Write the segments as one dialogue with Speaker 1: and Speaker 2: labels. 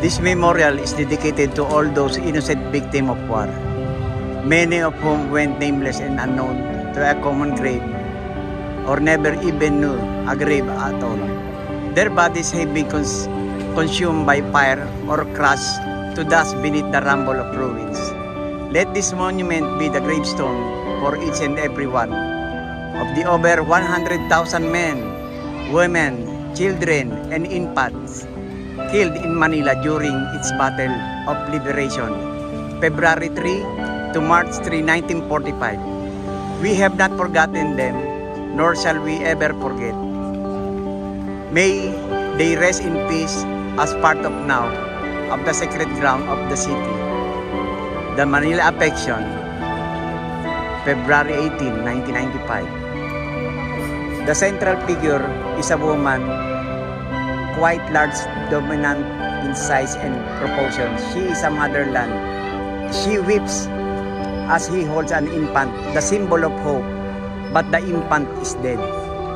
Speaker 1: This memorial is dedicated to all those innocent victims of war, many of whom went nameless and unknown to a common grave or never even knew a grave at all. Their bodies have been consumed by fire or crushed to dust beneath the rumble of ruins. Let this monument be the gravestone for each and every one of the over 100,000 men, women, children, and infants killed in Manila during its Battle of Liberation, February 3 to March 3, 1945. We have not forgotten them, nor shall we ever forget. May they rest in peace as part of now of the sacred ground of the city. The Manila Affection, February 18, 1995. The central figure is a woman, quite large, dominant in size and proportion. She is a motherland. She weeps as he holds an infant, the symbol of hope, but the infant is dead.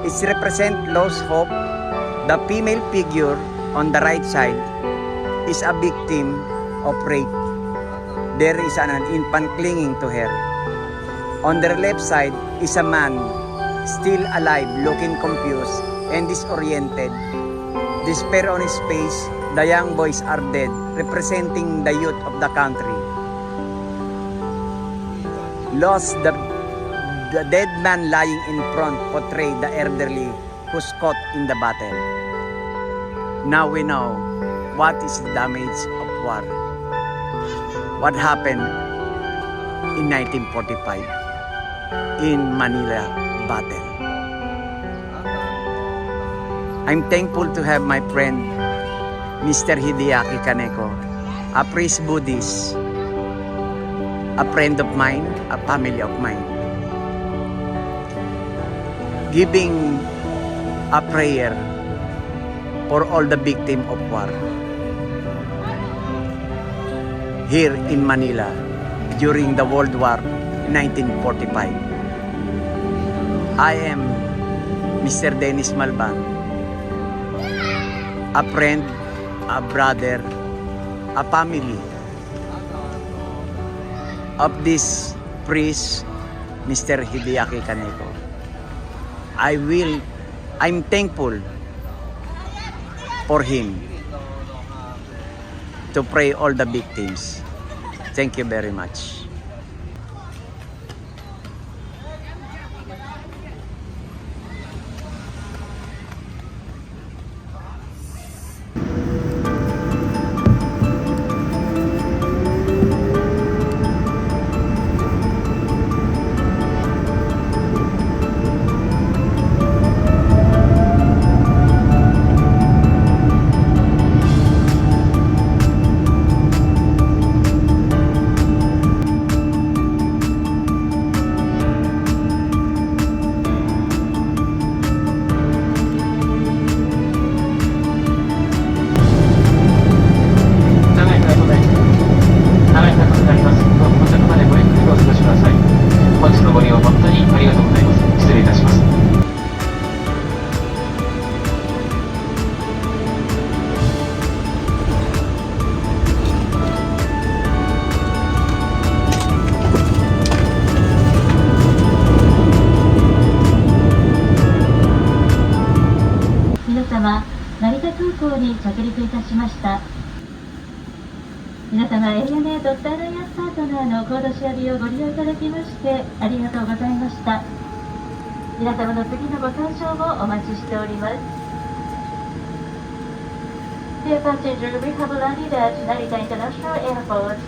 Speaker 1: It represents lost hope. The female figure on the right side is a victim of rape. There is an infant clinging to her. On the left side is a man still alive, looking confused and disoriented. Despair on his face, the young boys are dead, representing the youth of the country. Lost, the dead man lying in front portrayed the elderly who's caught in the battle. Now we know what is the damage of war. What happened in 1945 in Manila battle. I'm thankful to have my friend Mr. Hideaki Kaneko, a priest Buddhist, a friend of mine, a family of mine, giving a prayer for all the victims of war here in Manila during the World War in 1945. I am Mr. Dennis Malban, a friend, a brother, a family of this priest, Mr. Hideaki Kaneko. I'm thankful for him to pray all the victims. Thank you very much.
Speaker 2: 成田空港に着陸いたしました。皆様、エリアネドットアライアンスパートナーのコードシェア便をご利用いただきましてありがとうございました。皆様の次のご搭乗をお待ちしております。Dear passenger, we have landed at Narita International Airport.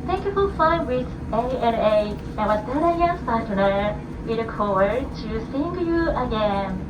Speaker 2: Thank you for flying with ANA, our alliance partner. We look forward to seeing you again.